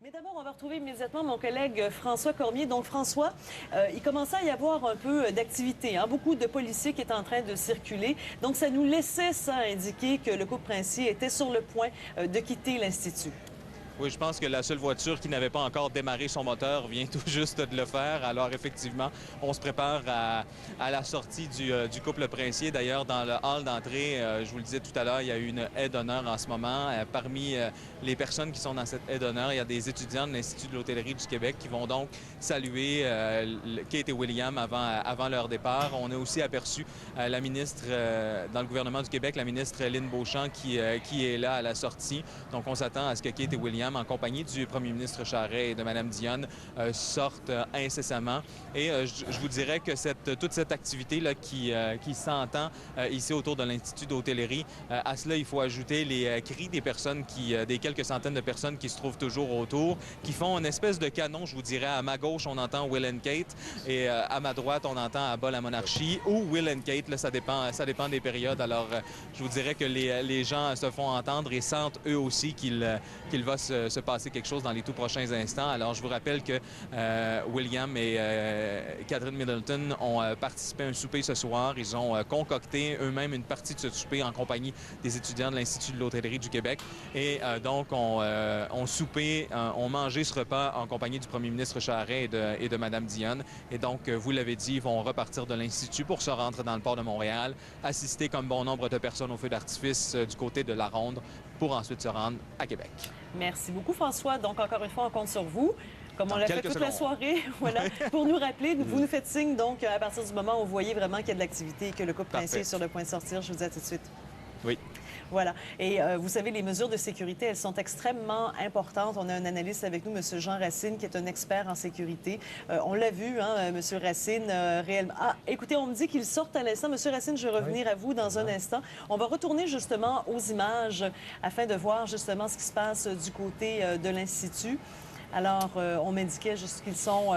Mais d'abord, on va retrouver immédiatement mon collègue François Cormier. Donc, François, il commençait à y avoir un peu d'activité, hein? Beaucoup de policiers qui étaient en train de circuler. Donc, ça nous laissait ça indiquer que le couple princier était sur le point de quitter l'Institut. Oui, je pense que la seule voiture qui n'avait pas encore démarré son moteur vient tout juste de le faire. Alors, effectivement, on se prépare à la sortie du couple princier. D'ailleurs, dans le hall d'entrée, je vous le disais tout à l'heure, il y a une aide d'honneur en ce moment. Parmi les personnes qui sont dans cette aide d'honneur, il y a des étudiants de l'Institut de l'hôtellerie du Québec qui vont donc saluer Kate et William avant leur départ. On a aussi aperçu la ministre dans le gouvernement du Québec, la ministre Lynne Beauchamp, qui est là à la sortie. Donc, on s'attend à ce que Kate et William, en compagnie du premier ministre Charest et de Mme Dionne, sortent incessamment. Et je vous dirais que toute cette activité-là qui s'entend ici autour de l'Institut d'hôtellerie, à cela, il faut ajouter les cris des personnes, des quelques centaines de personnes qui se trouvent toujours autour, qui font une espèce de canon, je vous dirais. À ma gauche, on entend Will and Kate, et à ma droite, on entend À bas la monarchie, ou Will and Kate, là, ça dépend des périodes. Alors, je vous dirais que les gens se font entendre et sentent eux aussi qu'il va se passer quelque chose dans les tout prochains instants. Alors, je vous rappelle que William et Catherine Middleton ont participé à un souper ce soir. Ils ont concocté eux-mêmes une partie de ce souper en compagnie des étudiants de l'Institut de l'hôtellerie du Québec. Et donc, on soupé, on mangé ce repas en compagnie du premier ministre Charest et de Mme Dionne. Et donc, vous l'avez dit, ils vont repartir de l'Institut pour se rendre dans le port de Montréal, assister comme bon nombre de personnes au feu d'artifice du côté de la Ronde, pour ensuite se rendre à Québec. Merci beaucoup, François. Donc, encore une fois, on compte sur vous, comme on l'a fait toute la soirée, voilà, pour nous rappeler. Vous nous faites signe, donc, à partir du moment où vous voyez vraiment qu'il y a de l'activité et que le couple princier est sur le point de sortir. Je vous dis à tout de suite. Oui. Voilà. Et vous savez, les mesures de sécurité, elles sont extrêmement importantes. On a un analyste avec nous, M. Jean Racine, qui est un expert en sécurité. On l'a vu, hein, M. Racine, réellement. Ah, écoutez, on me dit qu'il sort à l'instant. M. Racine, je vais revenir à vous dans un instant. On va retourner justement aux images afin de voir justement ce qui se passe du côté de l'Institut. Alors, on m'indiquait juste qu'ils sont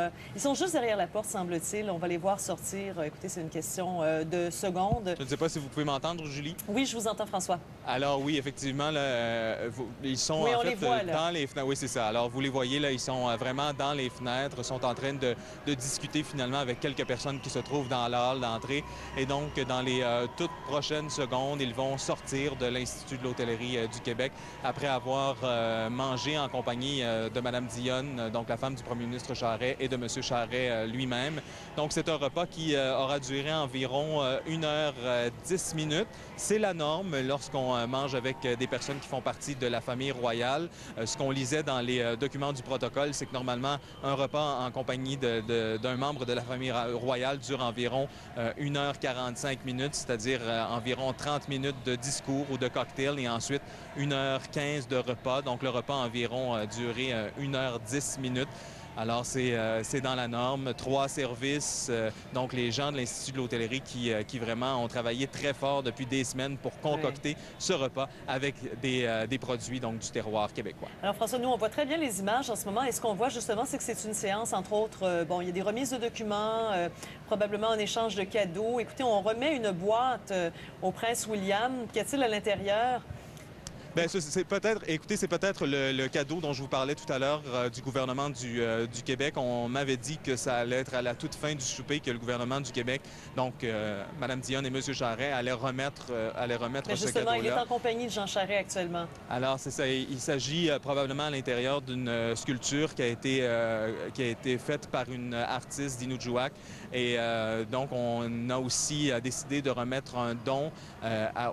juste derrière la porte, semble-t-il. On va les voir sortir. Écoutez, c'est une question de secondes. Je ne sais pas si vous pouvez m'entendre, Julie. Oui, je vous entends, François. Alors oui, effectivement, là, ils sont oui, en on fait les voit, là. dans les fenêtres. Oui, c'est ça. Alors vous les voyez, là, ils sont vraiment dans les fenêtres, sont en train de discuter finalement avec quelques personnes qui se trouvent dans la hall d'entrée. Et donc, dans les toutes prochaines secondes, ils vont sortir de l'Institut de l'hôtellerie du Québec après avoir mangé en compagnie de Mme Dionne, donc la femme du premier ministre Charest, et de M. Charest lui-même. Donc c'est un repas qui aura duré environ 1h10. C'est la norme lorsqu'on mange avec des personnes qui font partie de la famille royale. Ce qu'on lisait dans les documents du protocole, c'est que normalement, un repas en compagnie d'un membre de la famille royale dure environ 1h45, c'est-à-dire environ 30 minutes de discours ou de cocktail, et ensuite 1h15 de repas. Donc le repas a environ duré 1h10. Alors, c'est dans la norme. 3 services. Donc, les gens de l'Institut de l'hôtellerie qui vraiment ont travaillé très fort depuis des semaines pour concocter ce repas avec des produits donc du terroir québécois. Alors, François, nous, on voit très bien les images en ce moment. Et ce qu'on voit, justement, c'est que c'est une séance, entre autres, bon, il y a des remises de documents, probablement un échange de cadeaux. Écoutez, on remet une boîte au prince William. Qu'y a-t-il à l'intérieur? Bien, c'est peut-être le cadeau dont je vous parlais tout à l'heure du gouvernement du Québec. On m'avait dit que ça allait être à la toute fin du souper que le gouvernement du Québec, donc Mme Dionne et M. Charest, allaient remettre Mais ce justement, cadeau-là. il est en compagnie de Jean Charest actuellement. Alors, c'est ça. Il s'agit probablement à l'intérieur d'une sculpture qui a été faite par une artiste d'Inujjuaq. Et donc, on a aussi décidé de remettre un don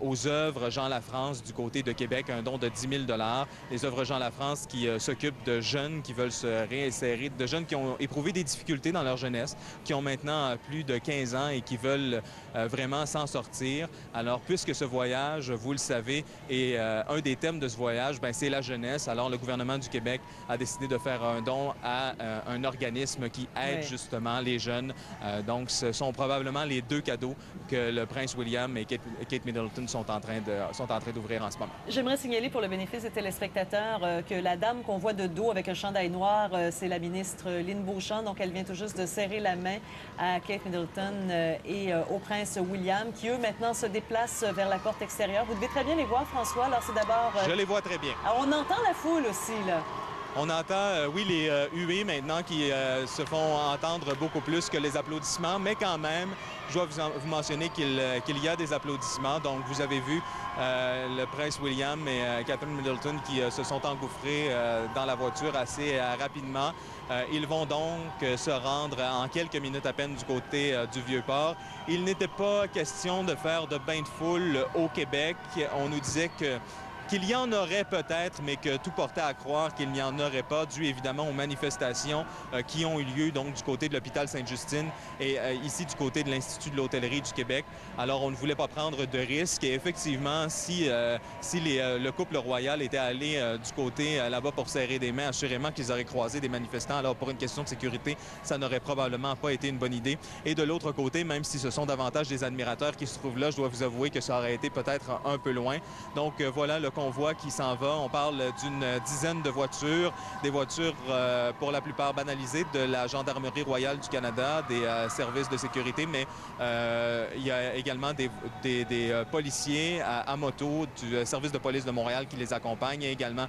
aux œuvres Jean Lafrance du côté de Québec, un don de 10 000 $. Les œuvres Jean Lafrance qui s'occupent de jeunes qui veulent se réinsérer, de jeunes qui ont éprouvé des difficultés dans leur jeunesse, qui ont maintenant plus de 15 ans et qui veulent vraiment s'en sortir. Alors, puisque ce voyage, vous le savez, est un des thèmes de ce voyage, bien, c'est la jeunesse. Alors, le gouvernement du Québec a décidé de faire un don à un organisme qui aide justement les jeunes. Donc, ce sont probablement les 2 cadeaux que le prince William et Kate Middleton sont en train d'ouvrir en ce moment. J'aimerais signaler pour le bénéfice des téléspectateurs que la dame qu'on voit de dos avec un chandail noir, c'est la ministre Lynne Beauchamp. Donc, elle vient tout juste de serrer la main à Kate Middleton et au prince William, qui, eux, maintenant, se déplacent vers la porte extérieure. Vous devez très bien les voir, François. Alors, c'est d'abord... Je les vois très bien. Alors, on entend la foule aussi, là. On entend, oui, les huées maintenant qui se font entendre beaucoup plus que les applaudissements, mais quand même, je dois vous mentionner qu'il y a des applaudissements. Donc, vous avez vu le prince William et Catherine Middleton qui se sont engouffrés dans la voiture assez rapidement. Ils vont donc se rendre en quelques minutes à peine du côté du Vieux-Port. Il n'était pas question de faire de bain de foule au Québec. On nous disait qu'il y en aurait peut-être, mais que tout portait à croire qu'il n'y en aurait pas, dû évidemment aux manifestations qui ont eu lieu donc du côté de l'hôpital Sainte-Justine et ici du côté de l'Institut de l'hôtellerie du Québec. Alors, on ne voulait pas prendre de risques et effectivement, si le couple royal était allé du côté là-bas pour serrer des mains, assurément qu'ils auraient croisé des manifestants. Alors, pour une question de sécurité, ça n'aurait probablement pas été une bonne idée. Et de l'autre côté, même si ce sont davantage des admirateurs qui se trouvent là, je dois vous avouer que ça aurait été peut-être un peu loin. Donc, voilà le convoi qui s'en va. On parle d'une dizaine de voitures, des voitures pour la plupart banalisées de la Gendarmerie royale du Canada, des services de sécurité, mais il y a également des policiers à moto du service de police de Montréal qui les accompagnent et également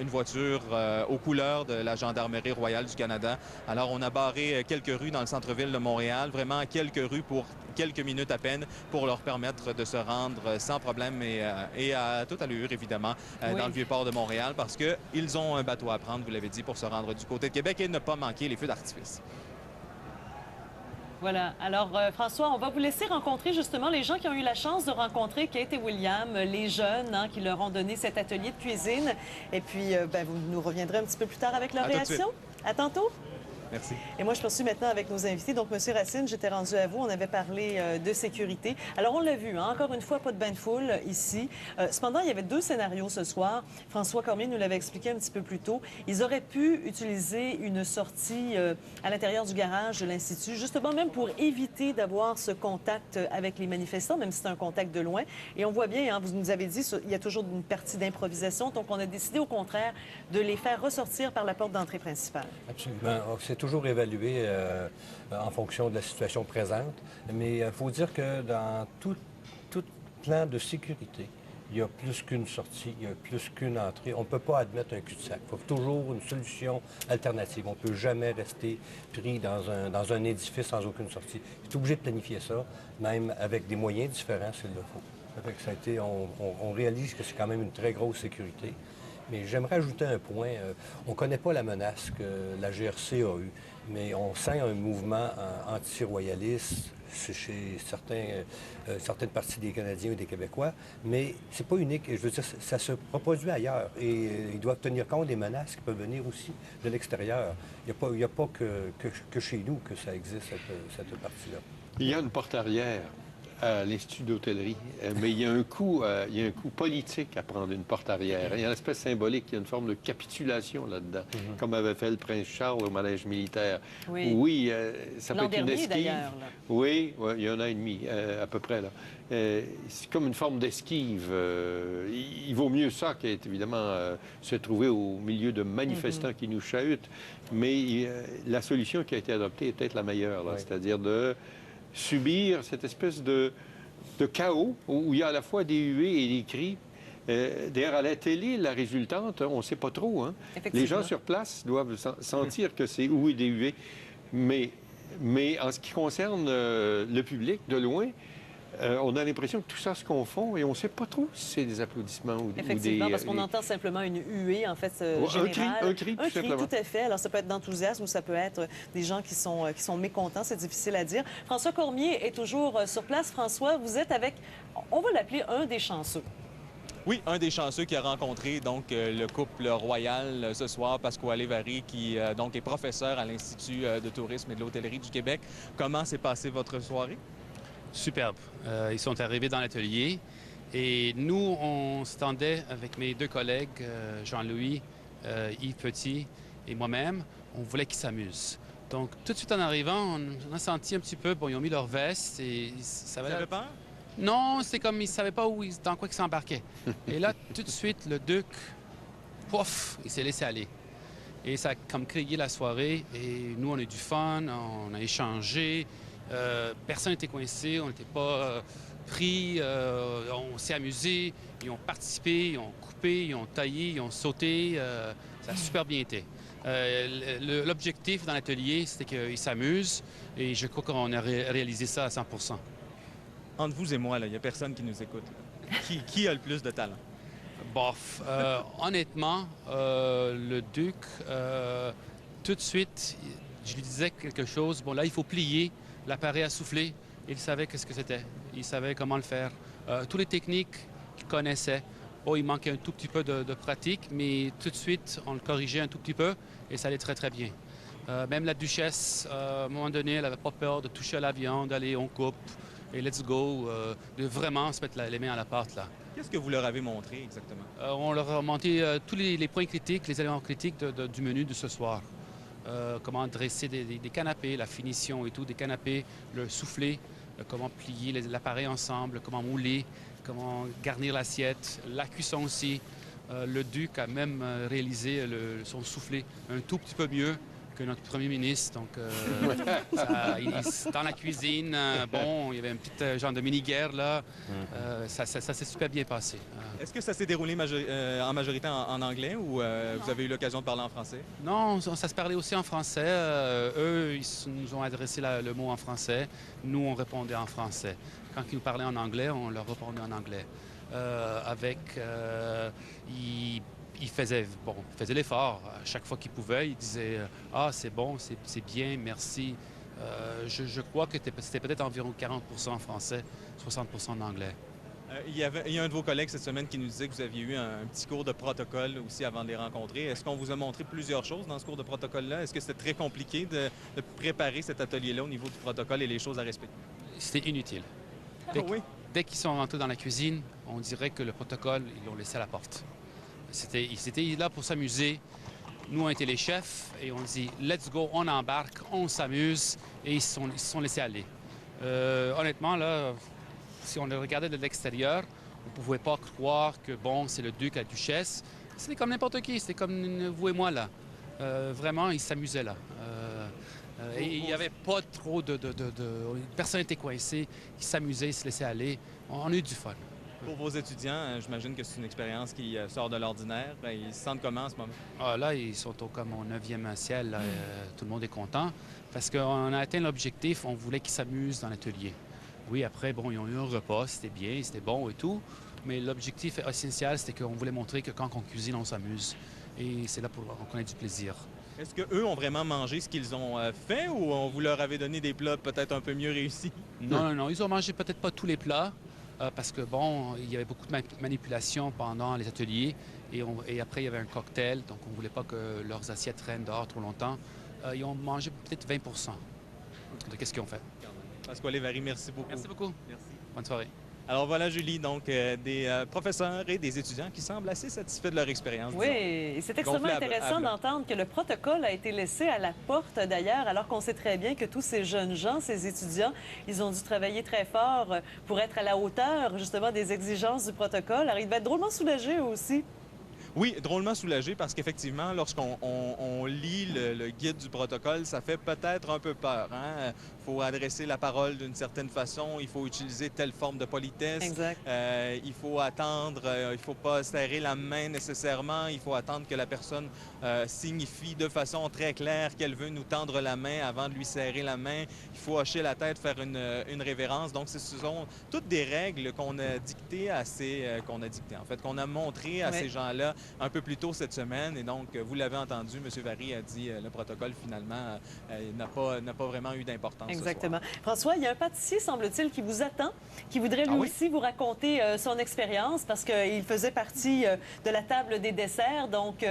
une voiture aux couleurs de la Gendarmerie royale du Canada. Alors, on a barré quelques rues dans le centre-ville de Montréal, vraiment quelques rues pour quelques minutes à peine pour leur permettre de se rendre sans problème et à toute allure, évidemment, dans le Vieux-Port de Montréal parce qu'ils ont un bateau à prendre, vous l'avez dit, pour se rendre du côté de Québec et ne pas manquer les feux d'artifice. Voilà. Alors, François, on va vous laisser rencontrer justement les gens qui ont eu la chance de rencontrer Kate et William, les jeunes qui leur ont donné cet atelier de cuisine. Et puis, vous nous reviendrez un petit peu plus tard avec leur réaction. À tantôt. Merci. Et moi, je poursuis maintenant avec nos invités. Donc, M. Racine, j'étais rendu à vous. On avait parlé de sécurité. Alors, on l'a vu, encore une fois, pas de bain de foule ici. Cependant, il y avait deux scénarios ce soir. François Cormier nous l'avait expliqué un petit peu plus tôt. Ils auraient pu utiliser une sortie à l'intérieur du garage de l'Institut, justement même pour éviter d'avoir ce contact avec les manifestants, même si c'est un contact de loin. Et on voit bien, vous nous avez dit, il y a toujours une partie d'improvisation. Donc, on a décidé, au contraire, de les faire ressortir par la porte d'entrée principale. Absolument. C'est toujours évalué en fonction de la situation présente, mais il faut dire que dans tout plan de sécurité, il y a plus qu'une sortie, il y a plus qu'une entrée. On ne peut pas admettre un cul-de-sac. Il faut toujours une solution alternative. On ne peut jamais rester pris dans un édifice sans aucune sortie. Il est obligé de planifier ça, même avec des moyens différents s'il le faut. Fait que ça a été, on réalise que c'est quand même une très grosse sécurité. Mais j'aimerais ajouter un point. On ne connaît pas la menace que la GRC a eue, mais on sent un mouvement anti-royaliste chez certaines parties des Canadiens et des Québécois, mais c'est pas unique. Je veux dire, ça se reproduit ailleurs et ils doivent tenir compte des menaces qui peuvent venir aussi de l'extérieur. Il n'y a pas que chez nous que ça existe, cette partie-là. Il y a une porte arrière à l'Institut d'hôtellerie, mais il y a un coût politique à prendre une porte arrière. Il y a une espèce symbolique, il y a une forme de capitulation là-dedans, comme avait fait le prince Charles au manège militaire. Oui, ça peut être une esquive. Oui, il y a un an et demi, à peu près, là. C'est comme une forme d'esquive. Il vaut mieux ça qu'évidemment se trouver au milieu de manifestants qui nous chahutent. Mais la solution qui a été adoptée est peut-être la meilleure, c'est-à-dire de subir cette espèce de chaos où il y a à la fois des huées et des cris. D'ailleurs, à la télé, la résultante, on ne sait pas trop. Les gens sur place doivent sentir que c'est oui des huées. Mais en ce qui concerne le public, de loin, on a l'impression que tout ça se confond et on ne sait pas trop si c'est des applaudissements ou des... Effectivement, parce qu'on entend simplement une huée, en fait, générale. Un cri, tout simplement. Tout à fait. Alors, ça peut être d'enthousiasme ou ça peut être des gens qui sont mécontents. C'est difficile à dire. François Cormier est toujours sur place. François, vous êtes avec, on va l'appeler un des chanceux. Oui, un des chanceux qui a rencontré donc le couple royal ce soir, Pasquale Vary, qui donc est professeur à l'Institut de tourisme et de l'hôtellerie du Québec. Comment s'est passée votre soirée? Superbe. Ils sont arrivés dans l'atelier et nous, on se tendait avec mes deux collègues, Jean-Louis, Yves Petit et moi-même, on voulait qu'ils s'amusent. Donc, tout de suite en arrivant, on a senti un petit peu, bon, ils ont mis leur veste et ça va... Vous avez peur? Non, c'est comme ils ne savaient pas dans quoi ils s'embarquaient. Et là, tout de suite, le duc, pouf, il s'est laissé aller. Et ça a comme crié la soirée et nous, on a eu du fun, on a échangé. Personne n'était coincé, on n'était pas pris, on s'est amusé, ils ont participé, ils ont coupé, ils ont taillé, ils ont sauté, ça a super bien été. L'objectif dans l'atelier, c'était qu'ils s'amusent et je crois qu'on a réalisé ça à 100%. Entre vous et moi, il n'y a personne qui nous écoute. Qui a le plus de talent? Bof. Honnêtement, le Duc, tout de suite, je lui disais quelque chose. Bon, là, il faut plier l'appareil à souffler. Il savait qu'est-ce que c'était. Il savait comment le faire. Toutes les techniques qu'il connaissait. Bon, il manquait un tout petit peu de pratique, mais tout de suite, on le corrigeait un tout petit peu et ça allait très, très bien. Même la duchesse, à un moment donné, elle n'avait pas peur de toucher à la viande, d'aller, on coupe et let's go, de vraiment se mettre les mains à la pâte, là. Qu'est-ce que vous leur avez montré exactement? On leur a monté tous les points critiques, les éléments critiques du menu de ce soir. Comment dresser des canapés, la finition et tout, des canapés, le souffler, comment plier l'appareil ensemble, comment mouler, comment garnir l'assiette, la cuisson aussi. Le Duc a même réalisé son soufflet un tout petit peu mieux que notre premier ministre. Donc, dans la cuisine, bon, il y avait un petit genre de mini-guerre là. Ça s'est super bien passé. Est-ce que ça s'est déroulé en majorité en anglais ou vous avez eu l'occasion de parler en français? Non, ça se parlait aussi en français. Eux, ils nous ont adressé le mot en français. Nous, on répondait en français. Quand ils nous parlaient en anglais, on leur répondait en anglais. Il faisait l'effort. À chaque fois qu'il pouvait, il disait « Ah, c'est bon, c'est bien, merci ». Je crois que c'était peut-être environ 40% en français, 60% en anglais. Il y a un de vos collègues cette semaine qui nous disait que vous aviez eu un petit cours de protocole aussi avant de les rencontrer. Est-ce qu'on vous a montré plusieurs choses dans ce cours de protocole-là? Est-ce que c'était très compliqué de préparer cet atelier-là au niveau du protocole et les choses à respecter? C'était inutile. Dès qu'ils sont rentrés dans la cuisine, on dirait que le protocole, ils l'ont laissé à la porte. Ils étaient là pour s'amuser. Nous, on était les chefs et on dit « Let's go, on embarque, on s'amuse » et ils se sont laissés aller. Honnêtement, là, si on le regardait de l'extérieur, on ne pouvait pas croire que, bon, c'est le duc, la duchesse. C'était comme n'importe qui, c'était comme vous et moi, là. Vraiment, ils s'amusaient, là. Et il n'y avait pas trop personne n'était coincé, ils s'amusaient, ils se laissaient aller. On a eu du fun. Pour vos étudiants, j'imagine que c'est une expérience qui sort de l'ordinaire. Ils se sentent comment en ce moment? Ah, là, ils sont comme au 9e ciel. Là, tout le monde est content parce qu'on a atteint l'objectif. On voulait qu'ils s'amusent dans l'atelier. Oui, après, bon, ils ont eu un repas, c'était bien, c'était bon et tout. Mais l'objectif essentiel, c'était qu'on voulait montrer que quand on cuisine, on s'amuse. Et c'est là qu'on ait du plaisir. Est-ce qu'eux ont vraiment mangé ce qu'ils ont fait ou vous leur avez donné des plats peut-être un peu mieux réussis? Non, ils ont mangé peut-être pas tous les plats. Parce que, bon, il y avait beaucoup de manipulations pendant les ateliers et après, il y avait un cocktail, donc on ne voulait pas que leurs assiettes traînent dehors trop longtemps. Ils ont mangé peut-être 20 de ce qu'ils ont fait. Pasquale Vary, merci beaucoup. Merci beaucoup. Merci. Bonne soirée. Alors voilà, Julie, donc des professeurs et des étudiants qui semblent assez satisfaits de leur expérience. Oui, et c'est extrêmement intéressant d'entendre que le protocole a été laissé à la porte d'ailleurs, alors qu'on sait très bien que tous ces jeunes gens, ces étudiants, ils ont dû travailler très fort pour être à la hauteur justement des exigences du protocole. Alors ils devaient être drôlement soulagés aussi. Oui, drôlement soulagé parce qu'effectivement, lorsqu'on lit le guide du protocole, ça fait peut-être un peu peur. Il faut adresser la parole d'une certaine façon, il faut utiliser telle forme de politesse. Exact. Il faut attendre, il ne faut pas serrer la main nécessairement, il faut attendre que la personne signifie de façon très claire qu'elle veut nous tendre la main avant de lui serrer la main. Il faut hocher la tête, faire une révérence. Donc, ce sont toutes des règles qu'on a dictées qu'on a montrées à ces gens-là un peu plus tôt cette semaine. Et donc, vous l'avez entendu, M. Vary a dit le protocole, finalement, n'a pas vraiment eu d'importance. Exactement. François, il y a un pâtissier, semble-t-il, qui vous attend, qui voudrait lui aussi vous raconter son expérience parce qu'il faisait partie de la table des desserts. Donc,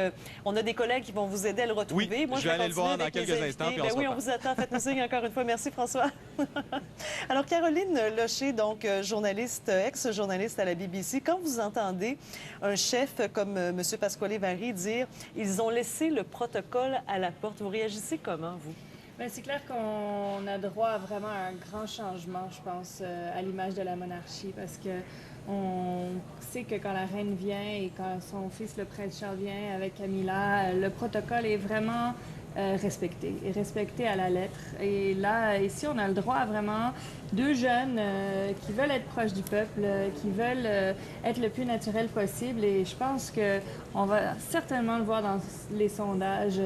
on a des collègues qui vont vous aider à le retrouver. Oui, moi, je vais aller le voir dans quelques instants. Puis on vous attend. Faites-nous signe encore une fois. Merci, François. Alors, Caroline Locher, donc journaliste, ex-journaliste à la BBC, quand vous entendez un chef comme M. Pasquale Vary dire « Ils ont laissé le protocole à la porte », vous réagissez comment, vous? Bien, c'est clair qu'on a droit à vraiment un grand changement, je pense, à l'image de la monarchie, parce que on sait que quand la reine vient et quand son fils, le prince Charles, vient avec Camilla, le protocole est vraiment respectée, et respectée à la lettre. Et là, ici, on a le droit à vraiment 2 jeunes qui veulent être proches du peuple, qui veulent être le plus naturel possible. Et je pense qu'on va certainement le voir dans les sondages.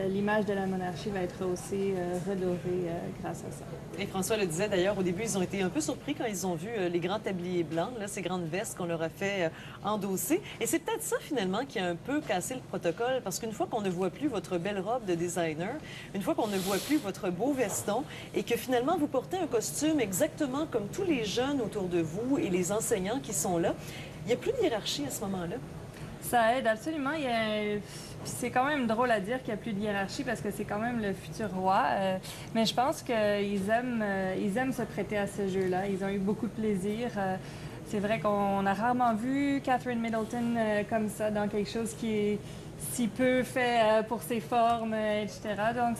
L'image de la monarchie va être aussi redorée grâce à ça. Et François le disait d'ailleurs, au début, ils ont été un peu surpris quand ils ont vu les grands tabliers blancs, là, ces grandes vestes qu'on leur a fait endosser. Et c'est peut-être ça, finalement, qui a un peu cassé le protocole, parce qu'une fois qu'on ne voit plus votre belle robe de designer, une fois qu'on ne voit plus votre beau veston, et que finalement, vous portez un costume exactement comme tous les jeunes autour de vous et les enseignants qui sont là, il n'y a plus de hiérarchie à ce moment-là. Ça aide absolument. Puis c'est quand même drôle à dire qu'il n'y a plus de hiérarchie parce que c'est quand même le futur roi. Mais je pense qu'ils aiment se prêter à ce jeu-là. Ils ont eu beaucoup de plaisir. C'est vrai qu'on a rarement vu Catherine Middleton comme ça dans quelque chose qui est si peu fait pour ses formes, etc. Donc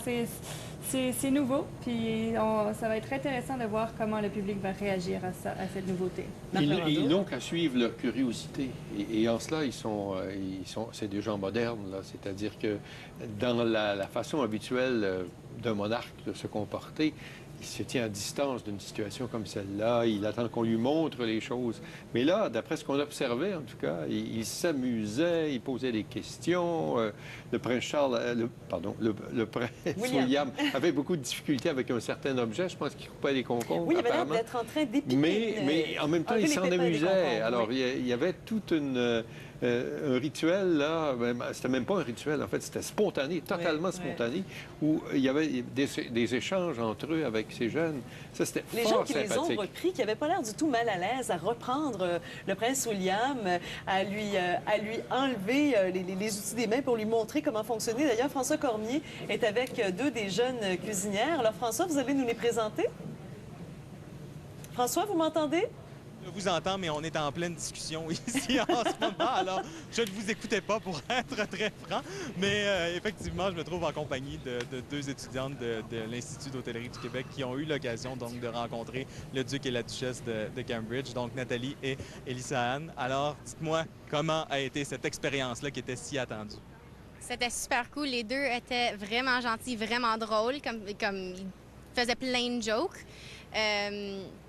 c'est nouveau. Puis ça va être intéressant de voir comment le public va réagir à cette nouveauté. Ils n'ont qu'à suivre leur curiosité. Et en cela, c'est des gens modernes. C'est-à-dire que dans la façon habituelle d'un monarque de se comporter, il se tient à distance d'une situation comme celle-là. Il attend qu'on lui montre les choses. Mais là, d'après ce qu'on observait, en tout cas, il s'amusait, il posait des questions. Le prince Charles, le prince William avait beaucoup de difficultés avec un certain objet. Je pense qu'il coupait les concombres. Oui, il avait l'air d'être en train d'épiler. Mais en même temps, il s'en amusait. Alors, oui. il y avait toute un rituel, là, c'était même pas un rituel, en fait, c'était spontané, totalement spontané, où il y avait des échanges entre eux avec ces jeunes. Ça, c'était les fort gens qui sympathique. les ont repris, qui n'avaient pas l'air du tout mal à l'aise à reprendre le prince William, à lui enlever les outils des mains pour lui montrer comment fonctionner. D'ailleurs, François Cormier est avec 2 des jeunes cuisinières. Alors, François, vous allez nous les présenter? François, vous m'entendez? Je vous entends, mais on est en pleine discussion ici en ce moment. Alors, je ne vous écoutais pas pour être très franc, mais effectivement, je me trouve en compagnie de 2 étudiantes de l'Institut d'hôtellerie du Québec qui ont eu l'occasion donc de rencontrer le duc et la duchesse de Cambridge, donc Nathalie et Elisa Anne. Alors, dites-moi, comment a été cette expérience-là qui était si attendue? C'était super cool. Les 2 étaient vraiment gentils, vraiment drôles, comme ils faisaient plein de jokes.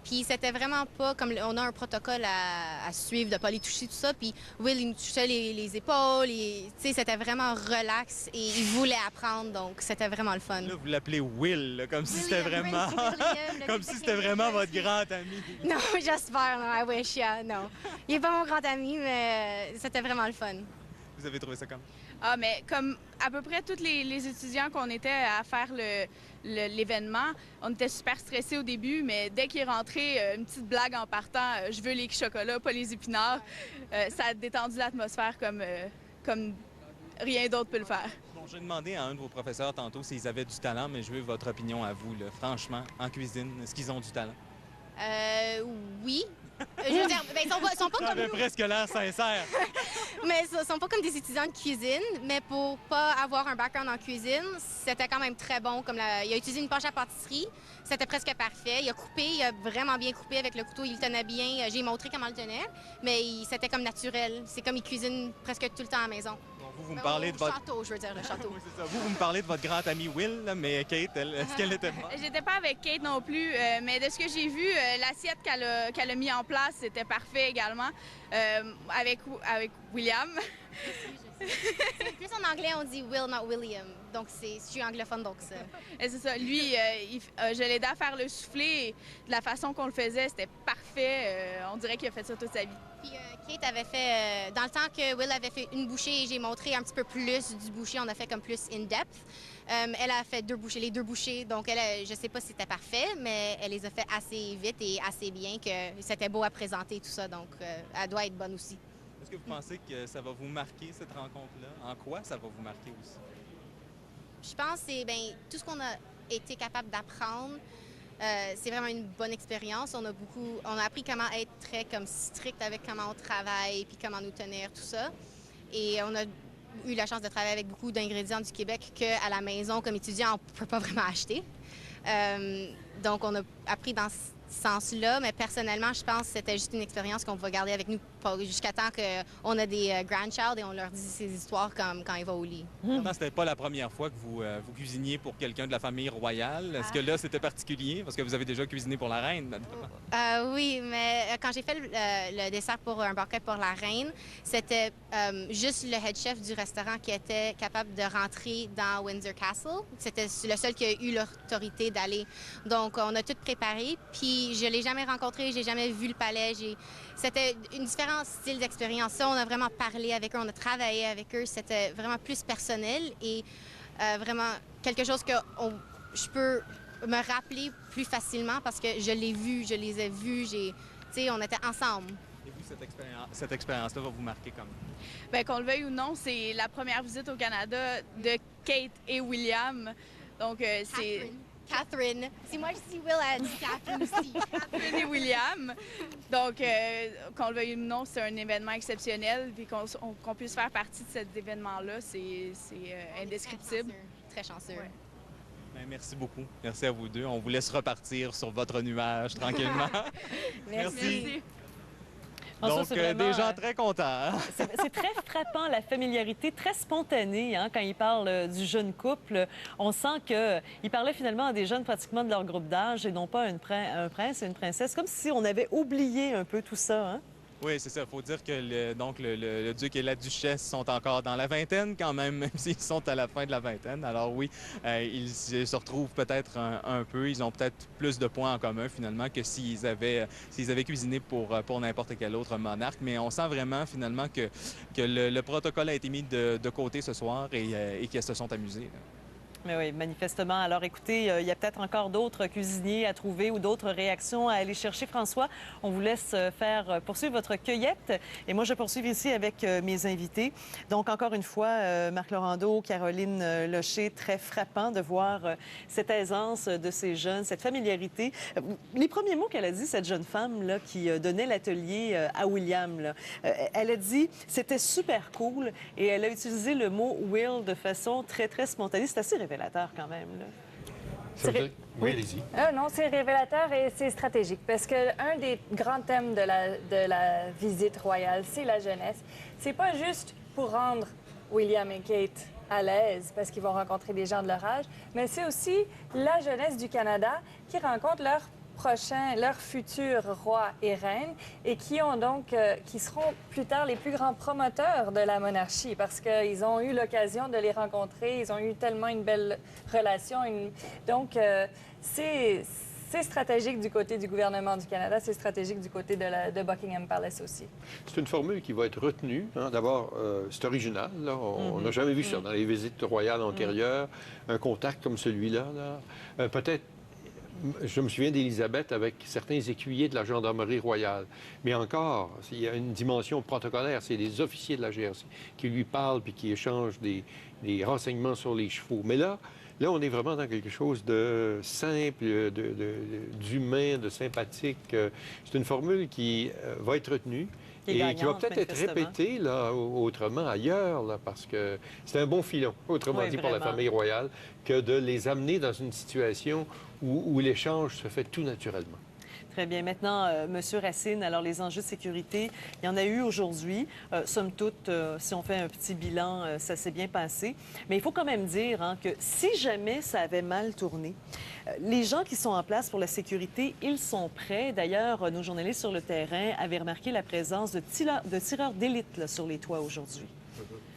Puis c'était vraiment pas comme on a un protocole à suivre, de pas les toucher, tout ça. Puis Will, il nous touchait les épaules. Tu sais, c'était vraiment relax et il voulait apprendre, donc c'était vraiment le fun. Là, vous l'appelez Will, là, comme si c'était vraiment... comme si c'était vraiment votre grand ami. Non, j'espère, non, I wish, yeah, non. Il est pas mon grand ami, mais c'était vraiment le fun. Vous avez trouvé ça comme? Ah, mais comme à peu près tous les étudiants qu'on était à faire l'événement, on était super stressés au début, mais dès qu'il est rentré, une petite blague en partant, je veux les chocolats, pas les épinards, ça a détendu l'atmosphère comme rien d'autre peut le faire. Bon, j'ai demandé à un de vos professeurs tantôt s'ils avaient du talent, mais je veux votre opinion à vous, là. Franchement, en cuisine, est-ce qu'ils ont du talent? Oui. Je veux dire, ben, ils sont pas comme nous. Presque l'air sincère. Mais ils sont pas comme des étudiants de cuisine, mais pour pas avoir un background en cuisine, c'était quand même très bon. Il a utilisé une poche à pâtisserie, c'était presque parfait. Il a vraiment bien coupé avec le couteau, il le tenait bien. J'ai montré comment il le tenait, mais c'était comme naturel. C'est comme il cuisine presque tout le temps à la maison. Vous me parlez de votre... château, je veux dire, le château. Oui, c'est ça. Vous me parlez de votre grand ami Will, là, mais Kate, est-ce qu'elle était bonne? J'étais pas avec Kate non plus, mais de ce que j'ai vu, l'assiette qu'elle a mis en place, c'était parfait également, avec William. Plus en anglais, on dit Will, not William. Donc, je suis anglophone, donc ça. Et c'est ça. Lui, je l'aidais à faire le soufflé. De la façon qu'on le faisait, c'était parfait. On dirait qu'il a fait ça toute sa vie. Puis Kate avait fait, dans le temps que Will avait fait une bouchée et j'ai montré un petit peu plus du boucher, on a fait comme plus in-depth. Elle a fait les 2 bouchées, donc je sais pas si c'était parfait, mais elle les a fait assez vite et assez bien que c'était beau à présenter tout ça, donc elle doit être bonne aussi. Est-ce que vous pensez que ça va vous marquer, cette rencontre-là? En quoi ça va vous marquer aussi? Je pense que c'est tout ce qu'on a été capable d'apprendre. C'est vraiment une bonne expérience. On a appris comment être très strict avec comment on travaille puis comment nous tenir, tout ça. Et on a eu la chance de travailler avec beaucoup d'ingrédients du Québec qu'à la maison, comme étudiant, on ne peut pas vraiment acheter. Donc, on a appris dans sens-là, mais personnellement, je pense que c'était juste une expérience qu'on va garder avec nous jusqu'à temps qu'on a des grandchildren et on leur dit ces histoires comme quand ils vont au lit. C'était pas la première fois que vous cuisiniez pour quelqu'un de la famille royale. Est-ce que là, c'était particulier? Parce que vous avez déjà cuisiné pour la reine. Oui, mais quand j'ai fait le dessert pour un banquet pour la reine, c'était juste le head chef du restaurant qui était capable de rentrer dans Windsor Castle. C'était le seul qui a eu l'autorité d'aller. Donc, on a tout préparé, puis je l'ai jamais rencontré, j'ai jamais vu le palais. C'était une différente style d'expérience. Ça, on a vraiment parlé avec eux, on a travaillé avec eux. C'était vraiment plus personnel et vraiment quelque chose que je peux me rappeler plus facilement parce que je l'ai vu, je les ai vus, on était ensemble. Et vous, cette expérience-là va vous marquer comme? Bien, qu'on le veuille ou non, c'est la première visite au Canada de Kate et William. Donc, c'est... Catherine. Si moi je dis Will, elle dit Catherine aussi. Catherine et William. Donc, qu'on le veuille ou non, c'est un événement exceptionnel. Puis qu'on puisse faire partie de cet événement-là, c'est indescriptible. Très chanceux. Ouais. Bien, merci beaucoup. Merci à vous deux. On vous laisse repartir sur votre nuage tranquillement. Merci. Donc, des gens très contents. Hein? C'est très frappant, la familiarité, très spontanée, hein, quand ils parlent du jeune couple. On sent qu'ils parlaient finalement à des jeunes pratiquement de leur groupe d'âge et non pas un prince et une princesse, comme si on avait oublié un peu tout ça. Hein? Oui, c'est ça. Il faut dire que le duc et la duchesse sont encore dans la vingtaine quand même s'ils sont à la fin de la vingtaine. Alors oui, ils se retrouvent peut-être un peu. Ils ont peut-être plus de points en commun finalement que s'ils avaient cuisiné pour n'importe quel autre monarque. Mais on sent vraiment finalement que le protocole a été mis de côté ce soir et qu'ils se sont amusés. Mais oui, manifestement. Alors écoutez, il y a peut-être encore d'autres cuisiniers à trouver ou d'autres réactions à aller chercher. François, on vous laisse poursuivre votre cueillette. Et moi, je poursuis ici avec mes invités. Donc, encore une fois, Marc Laurando, Caroline Locher, très frappant de voir cette aisance de ces jeunes, cette familiarité. Les premiers mots qu'elle a dit, cette jeune femme-là qui donnait l'atelier à William, là, elle a dit « c'était super cool » et elle a utilisé le mot « Will » de façon très, très spontanée. C'est assez révélateur quand même. Là. Ça veut dire... Oui, allez-y. Non, c'est révélateur et c'est stratégique parce qu'un des grands thèmes de la visite royale, c'est la jeunesse. C'est pas juste pour rendre William et Kate à l'aise parce qu'ils vont rencontrer des gens de leur âge, mais c'est aussi la jeunesse du Canada qui rencontre leurs futurs rois et reines et qui seront plus tard les plus grands promoteurs de la monarchie parce qu'ils ont eu l'occasion de les rencontrer, ils ont eu tellement une belle relation. Donc, c'est stratégique du côté du gouvernement du Canada, c'est stratégique du côté de Buckingham Palace aussi. C'est une formule qui va être retenue. Hein. D'abord, c'est original. Là. On n'a jamais vu ça dans les visites royales antérieures. Un contact comme celui-là. Là. Peut-être je me souviens d'Élisabeth avec certains écuyers de la gendarmerie royale. Mais encore, il y a une dimension protocolaire. C'est des officiers de la GRC qui lui parlent puis qui échangent des renseignements sur les chevaux. Mais là, on est vraiment dans quelque chose de simple, d'humain, de sympathique. C'est une formule qui va être retenue. Et qui va peut-être être répétée là, autrement ailleurs, là, parce que c'est un bon filon, autrement dit, pour la famille royale, que de les amener dans une situation où l'échange se fait tout naturellement. Très bien. Maintenant, M. Racine, alors les enjeux de sécurité, il y en a eu aujourd'hui. Somme toute, si on fait un petit bilan, ça s'est bien passé. Mais il faut quand même dire hein, que si jamais ça avait mal tourné, les gens qui sont en place pour la sécurité, ils sont prêts. D'ailleurs, nos journalistes sur le terrain avaient remarqué la présence de tireurs d'élite sur les toits aujourd'hui.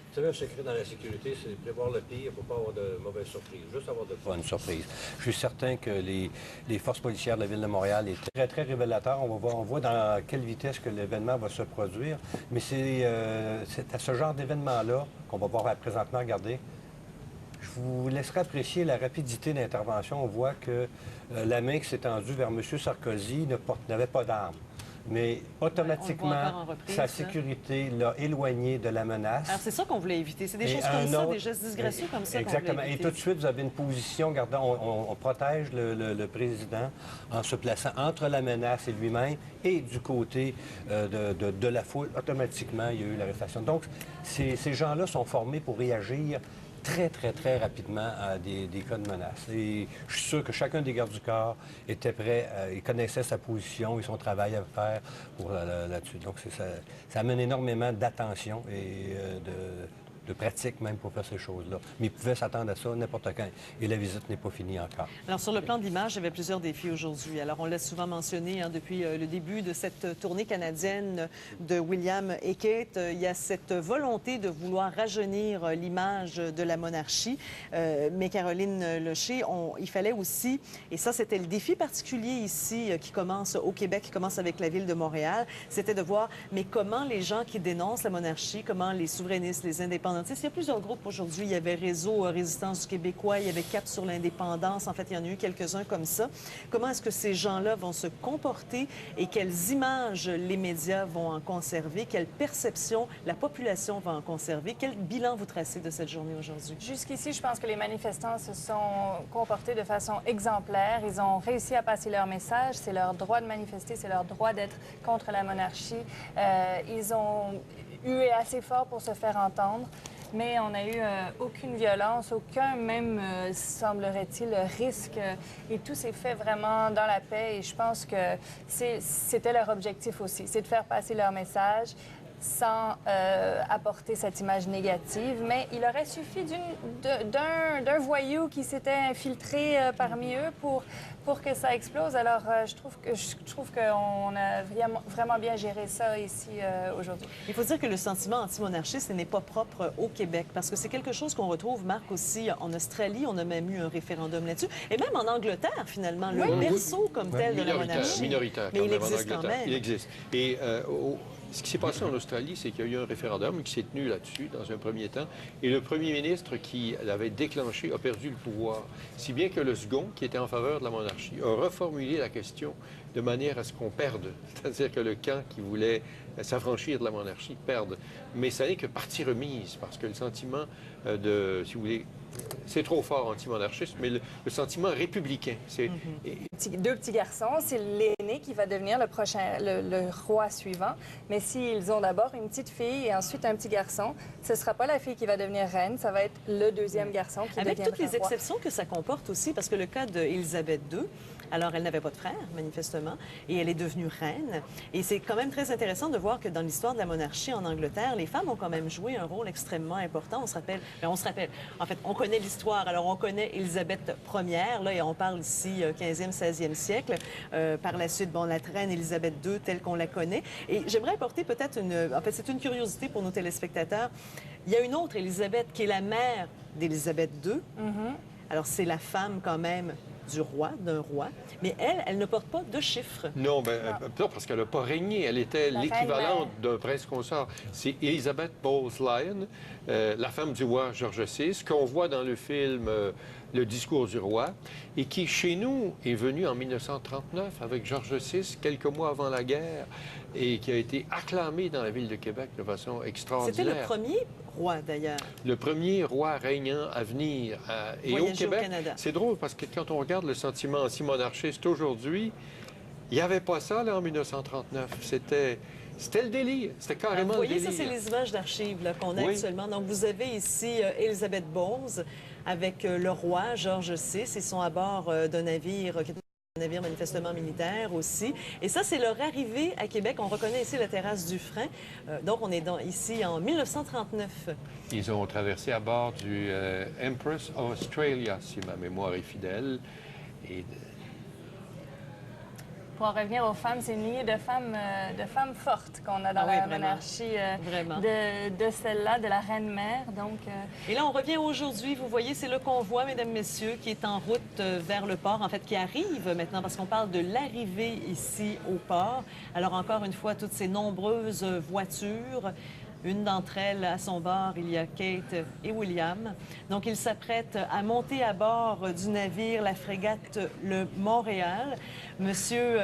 Vous savez, un secret dans la sécurité, c'est de prévoir le pire pour ne pas avoir de mauvaises surprises, juste avoir de bonnes surprises. Je suis certain que les forces policières de la Ville de Montréal est très, très révélateur. On voit dans quelle vitesse que l'événement va se produire. Mais c'est à ce genre d'événement-là qu'on va voir présentement regarder. Je vous laisserai apprécier la rapidité d'intervention. On voit que la main qui s'est tendue vers M. Sarkozy n'avait pas d'arme. Mais automatiquement, sa sécurité l'a éloigné de la menace. Alors, c'est ça qu'on voulait éviter. C'est des choses comme ça, des gestes disgracieux comme ça qu'on voulait éviter. Exactement. Et tout de suite, vous avez une position, regardez, on protège le président en se plaçant entre la menace et lui-même et du côté de la foule. Automatiquement, il y a eu l'arrestation. Donc, ces gens-là sont formés pour réagir très, très, très rapidement des cas de menace. Et je suis sûr que chacun des gardes du corps était prêt, il connaissait sa position et son travail à faire pour là-dessus. Donc, ça amène énormément d'attention et de pratique même pour faire ces choses-là. Mais ils pouvaient s'attendre à ça n'importe quand. Et la visite n'est pas finie encore. Alors, sur le plan de l'image, il y avait plusieurs défis aujourd'hui. Alors, on l'a souvent mentionné depuis le début de cette tournée canadienne de William et Kate. Il y a cette volonté de vouloir rajeunir l'image de la monarchie. Mais Caroline Locher, il fallait aussi, et ça, c'était le défi particulier ici qui commence au Québec, qui commence avec la ville de Montréal, c'était de voir, mais comment les gens qui dénoncent la monarchie, comment les souverainistes, les indépendants, il y a plusieurs groupes aujourd'hui. Il y avait Réseau Résistance du Québécois, il y avait Cap sur l'indépendance. En fait, il y en a eu quelques-uns comme ça. Comment est-ce que ces gens-là vont se comporter et quelles images les médias vont en conserver? Quelle perception la population va en conserver? Quel bilan vous tracez de cette journée aujourd'hui? Jusqu'ici, je pense que les manifestants se sont comportés de façon exemplaire. Ils ont réussi à passer leur message. C'est leur droit de manifester, c'est leur droit d'être contre la monarchie. Ils ont hué assez fort pour se faire entendre. Mais on n'a eu aucune violence, aucun même, semblerait-il, risque. Et tout s'est fait vraiment dans la paix. Et je pense que c'était leur objectif aussi, c'est de faire passer leur message sans apporter cette image négative. Mais il aurait suffi d'un voyou qui s'était infiltré parmi eux pour que ça explose. Alors, je trouve qu'on a vraiment bien géré ça ici aujourd'hui. Il faut dire que le sentiment anti-monarchiste, ce n'est pas propre au Québec, parce que c'est quelque chose qu'on retrouve, Marc, aussi en Australie. On a même eu un référendum là-dessus. Et même en Angleterre, finalement, le berceau comme tel de la monarchie. Minoritaire, mais quand il même, existe en quand Angleterre. même. Il existe. Et ce qui s'est passé en Australie, c'est qu'il y a eu un référendum qui s'est tenu là-dessus, dans un premier temps, et le premier ministre qui l'avait déclenché a perdu le pouvoir. Si bien que le second, qui était en faveur de la monarchie, a reformulé la question de manière à ce qu'on perde. C'est-à-dire que le camp qui voulait s'affranchir de la monarchie perde. Mais ça n'est que partie remise, parce que le sentiment si vous voulez, c'est trop fort anti-monarchiste, mais le sentiment républicain. C'est... Deux petits garçons, c'est l'aîné qui va devenir le roi suivant. Mais s'ils ont d'abord une petite fille et ensuite un petit garçon, ce ne sera pas la fille qui va devenir reine, ça va être le deuxième garçon qui Avec deviendra toutes les roi. exceptions que ça comporte aussi, parce que le cas d'Élisabeth II, alors elle n'avait pas de frère, manifestement, et elle est devenue reine. Et c'est quand même très intéressant de voir que dans l'histoire de la monarchie en Angleterre, les femmes ont quand même joué un rôle extrêmement important. On se rappelle, en fait, on connaît l'histoire. Alors, on connaît Élisabeth Ier, là, et on parle ici 15e, 16e siècle. Par la suite, bon, la reine Élisabeth II, telle qu'on la connaît. Et j'aimerais apporter peut-être en fait, c'est une curiosité pour nos téléspectateurs. Il y a une autre Élisabeth qui est la mère d'Élisabeth II. Alors, c'est la femme quand même du roi, d'un roi, mais elle ne porte pas de chiffres. Non, non, parce qu'elle n'a pas régné. Elle était l'équivalent d'un prince consort. C'est Elizabeth Bowes-Lyon, la femme du roi George VI, qu'on voit dans le film Le discours du roi, et qui, chez nous, est venue en 1939 avec George VI, quelques mois avant la guerre, et qui a été acclamée dans la ville de Québec de façon extraordinaire. C'était le premier roi, d'ailleurs. Le premier roi régnant à venir. Et au Québec, c'est drôle parce que quand on regarde le sentiment anti-monarchiste aujourd'hui, il n'y avait pas ça là, en 1939. C'était le délire. C'était carrément le délire. Vous voyez, ça, c'est les images d'archives qu'on a actuellement. Donc, vous avez ici Élisabeth Bowes avec le roi George VI. Ils sont à bord d'un navire qui est un navire manifestement militaire aussi. Et ça, c'est leur arrivée à Québec. On reconnaît ici la terrasse du Frein. Donc, on est ici en 1939. Ils ont traversé à bord du Empress of Australia, si ma mémoire est fidèle. Et pour en revenir aux femmes, c'est une lignée de femmes fortes qu'on a dans la monarchie de celle-là, de la reine-mère. Donc, Et là, on revient aujourd'hui. Vous voyez, c'est le convoi, mesdames, messieurs, qui est en route vers le port, en fait, qui arrive maintenant, parce qu'on parle de l'arrivée ici au port. Alors, encore une fois, toutes ces nombreuses voitures. Une d'entre elles, à son bord, il y a Kate et William. Donc, ils s'apprêtent à monter à bord du navire, la frégate le Montréal. Monsieur,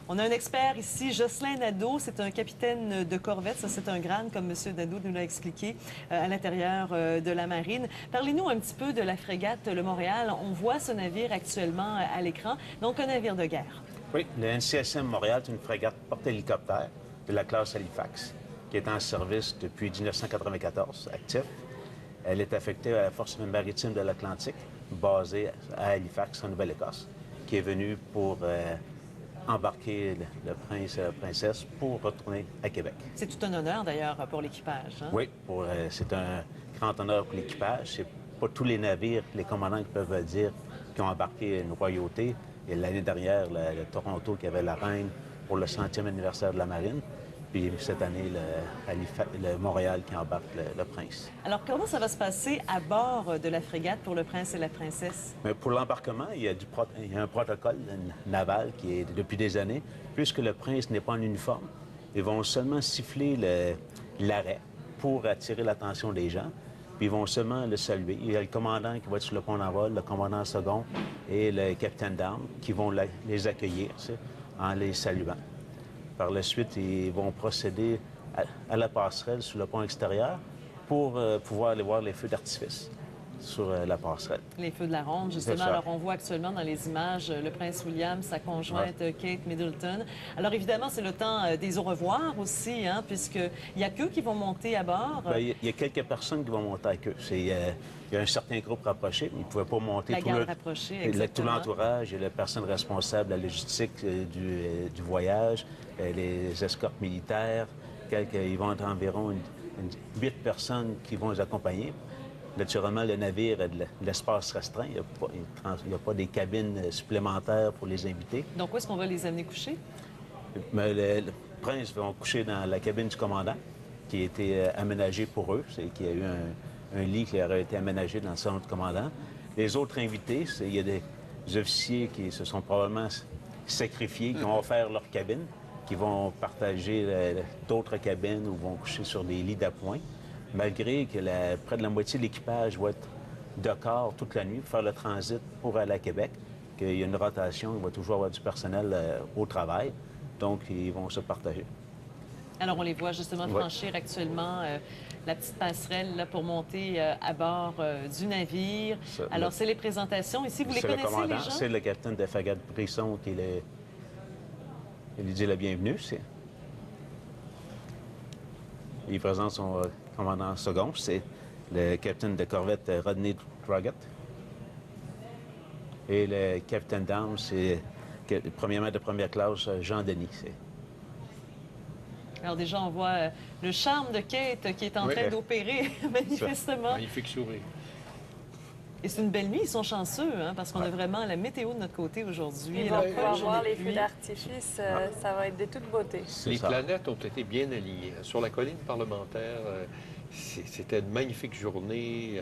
on a un expert ici, Jocelyn Nadeau. C'est un capitaine de corvette. Ça, c'est un grade, comme Monsieur Nadeau nous l'a expliqué, à l'intérieur de la marine. Parlez-nous un petit peu de la frégate le Montréal. On voit ce navire actuellement à l'écran. Donc, un navire de guerre. Oui, le NCSM Montréal est une frégate porte-hélicoptère de la classe Halifax, qui est en service depuis 1994, actif. Elle est affectée à la Force maritime de l'Atlantique, basée à Halifax, en Nouvelle-Écosse, qui est venue pour embarquer le prince et la princesse pour retourner à Québec. C'est tout un honneur, d'ailleurs, pour l'équipage. Hein? Oui, c'est un grand honneur pour l'équipage. C'est pas tous les navires, les commandants qui peuvent dire qu'ils ont embarqué une royauté. Et l'année dernière, le Toronto qui avait la reine pour le 100e anniversaire de la marine. Puis cette année, le Montréal qui embarque le prince. Alors, comment ça va se passer à bord de la frégate pour le prince et la princesse? Mais pour l'embarquement, il y a un protocole naval qui est depuis des années. Puisque le prince n'est pas en uniforme, ils vont seulement siffler l'arrêt pour attirer l'attention des gens. Puis ils vont seulement le saluer. Il y a le commandant qui va être sur le pont d'envol, le commandant second et le capitaine d'armes qui vont les accueillir en les saluant. Par la suite, ils vont procéder à la passerelle sur le pont extérieur pour pouvoir aller voir les feux d'artifice sur la passerelle. Les feux de la ronde, justement. Alors, on voit actuellement dans les images le prince William, sa conjointe Kate Middleton. Alors, évidemment, c'est le temps des au revoir aussi, hein, puisqu'il n'y a qu'eux qui vont monter à bord. Bien, il y a quelques personnes qui vont monter avec eux. Il y a un certain groupe rapproché, mais ils ne pouvaient pas monter tout l'entourage et les personnes responsables de la logistique du voyage, les escortes militaires. Ils vont être environ 8 personnes qui vont les accompagner. Naturellement, le navire a de l'espace restreint. Il n'y a pas des cabines supplémentaires pour les invités. Donc, où est-ce qu'on va les amener coucher? Mais le prince va coucher dans la cabine du commandant, qui a été aménagée pour eux. Qu'il y a eu un lit qui leur a été aménagé dans le salon du commandant. Les autres invités, il y a des officiers qui se sont probablement sacrifiés, qui ont offert leur cabine, qui vont partager d'autres cabines ou vont coucher sur des lits d'appoint. Malgré que près de la moitié de l'équipage va être de corps toute la nuit pour faire le transit pour aller à Québec, qu'il y a une rotation, il va toujours avoir du personnel au travail, donc ils vont se partager. Alors, on les voit justement franchir actuellement la petite passerelle là, pour monter à bord du navire. Alors, c'est les présentations. Ici, vous les connaissez, les gens? C'est le capitaine de frégate Brisson qui lui dit la bienvenue. Il présente son commandant second, c'est le capitaine de corvette Rodney Droggett. Et le capitaine d'armes, c'est premièrement de première classe, Jean Denis. Alors déjà, on voit le charme de Kate qui est en train d'opérer, manifestement. Magnifique sourire. Et c'est une belle nuit, ils sont chanceux, hein, parce qu'on a vraiment la météo de notre côté aujourd'hui. Ils vont pouvoir voir les feux d'artifice, ça va être de toute beauté. Les planètes ont été bien alignées. Sur la colline parlementaire, c'était une magnifique journée.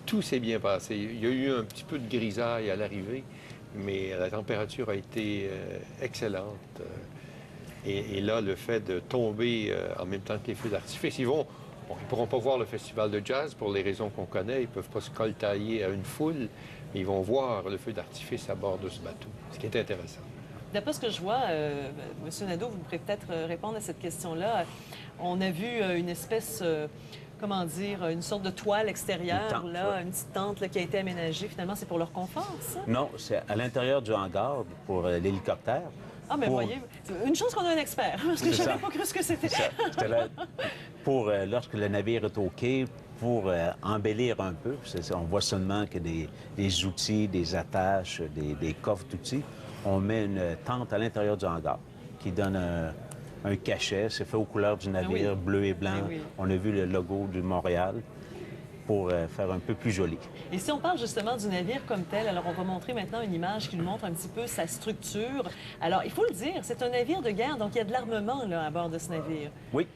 Tout s'est bien passé. Il y a eu un petit peu de grisaille à l'arrivée, mais la température a été excellente. Et là, le fait de tomber en même temps que les feux d'artifice, ils ne pourront pas voir le festival de jazz pour les raisons qu'on connaît. Ils ne peuvent pas se coltailler à une foule, mais ils vont voir le feu d'artifice à bord de ce bateau, ce qui est intéressant. D'après ce que je vois, M. Nadeau, vous pourrez peut-être répondre à cette question-là. On a vu une espèce, comment dire, une sorte de toile extérieure, une petite tente là, qui a été aménagée. Finalement, c'est pour leur confort, ça? Non, c'est à l'intérieur du hangar pour l'hélicoptère. Ah, mais voyez, une chance qu'on a un expert, parce que je n'avais pas cru ce que c'était. C'était là pour, lorsque le navire est au quai, pour embellir un peu. On voit seulement que des outils, des attaches, des coffres d'outils. On met une tente à l'intérieur du hangar qui donne un cachet. C'est fait aux couleurs du navire, bleu et blanc. On a vu le logo du Montréal pour faire un peu plus joli. Et si on parle justement du navire comme tel, alors on va montrer maintenant une image qui nous montre un petit peu sa structure. Alors, il faut le dire, c'est un navire de guerre, donc il y a de l'armement là, à bord de ce navire. Oui.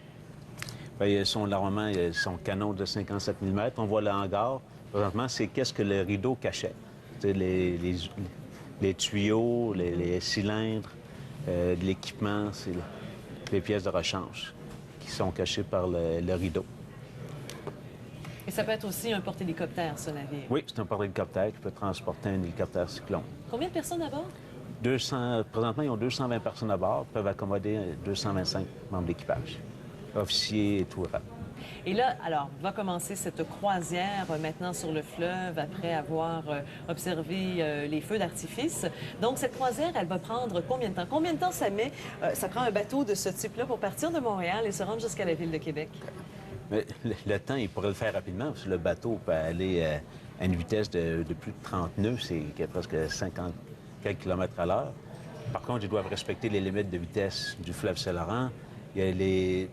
Bien, son armement, son canon de 57 mm. On voit le hangar. Présentement, c'est qu'est-ce que le rideau cachait. Les tuyaux, les cylindres, de l'équipement, c'est les pièces de rechange qui sont cachées par le rideau. Et ça peut être aussi un porte-hélicoptère, ce navire? Oui, c'est un porte-hélicoptère qui peut transporter un hélicoptère Cyclone. Combien de personnes à bord? Présentement, ils ont 220 personnes à bord, peuvent accommoder 225 membres d'équipage, officiers et tout. Et là, alors, va commencer cette croisière maintenant sur le fleuve après avoir observé les feux d'artifice. Donc, cette croisière, elle va prendre combien de temps? Combien de temps ça met? Ça prend un bateau de ce type-là pour partir de Montréal et se rendre jusqu'à la ville de Québec? Mais le temps, il pourrait le faire rapidement, parce que le bateau peut aller à une vitesse de plus de 30 nœuds, c'est presque 50 quelques kilomètres à l'heure. Par contre, ils doivent respecter les limites de vitesse du fleuve Saint-Laurent. Il y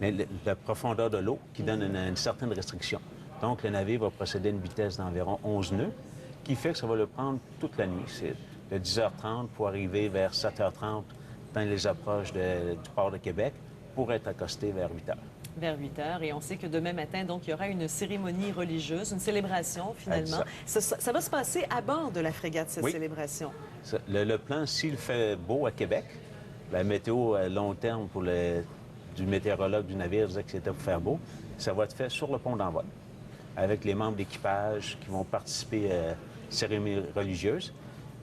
a la profondeur de l'eau qui donne une certaine restriction. Donc, le navire va procéder à une vitesse d'environ 11 nœuds, qui fait que ça va le prendre toute la nuit. C'est de 10h30 pour arriver vers 7h30 dans les approches du port de Québec pour être accosté vers 8h. Vers 8 heures. Et on sait que demain matin, donc, il y aura une cérémonie religieuse, une célébration, finalement. Ça va se passer à bord de la frégate, cette célébration. Le plan, s'il fait beau à Québec, la météo à long terme du météorologue du navire disait que c'était pour faire beau, ça va être fait sur le pont d'envol, avec les membres d'équipage qui vont participer à la cérémonie religieuse.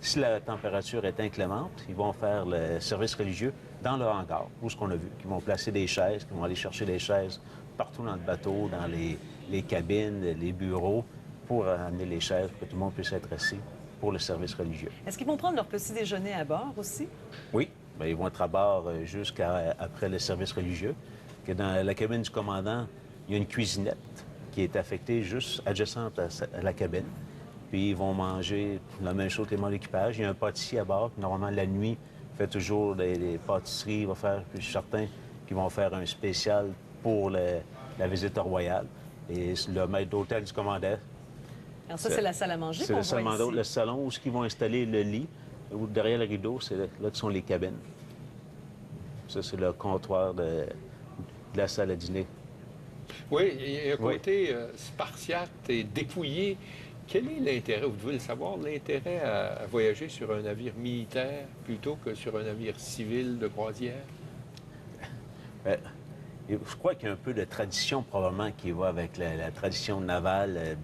Si la température est inclémente, ils vont faire le service religieux dans le hangar, où ce qu'on a vu, qui vont placer des chaises, qui vont aller chercher des chaises partout dans le bateau, dans les cabines, les bureaux, pour amener les chaises, pour que tout le monde puisse être assis pour le service religieux. Est-ce qu'ils vont prendre leur petit déjeuner à bord aussi? Oui, bien, ils vont être à bord jusqu'après le service religieux. Que dans la cabine du commandant, il y a une cuisinette qui est affectée juste adjacente à la cabine. Puis ils vont manger la même chose que les membres d'équipage. Il y a un pâtissier à bord qui, normalement, la nuit, fait toujours des pâtisseries. Il va faire, puis certains qui vont faire un spécial pour la visite royale. Et le maître d'hôtel du commandant. Alors ça, c'est la salle à manger qu'on voit ici. C'est le salon où ils vont installer le lit. Ou derrière le rideau, c'est là que sont les cabines. Ça, c'est le comptoir de la salle à dîner. Oui, il y a un côté spartiate et dépouillé. Quel est l'intérêt, vous devez le savoir, l'intérêt à voyager sur un navire militaire plutôt que sur un navire civil de croisière? Je crois qu'il y a un peu de tradition probablement qui va avec la tradition navale, la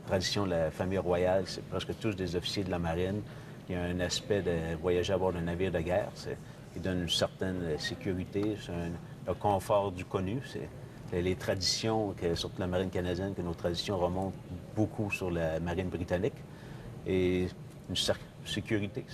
tradition de la famille royale. C'est presque tous des officiers de la marine. Il y a un aspect de voyager à bord d'un navire de guerre qui donne une certaine sécurité, le confort du connu. C'est les traditions, surtout la marine canadienne, que nos traditions remontent beaucoup sur la marine britannique. Et une sécurité,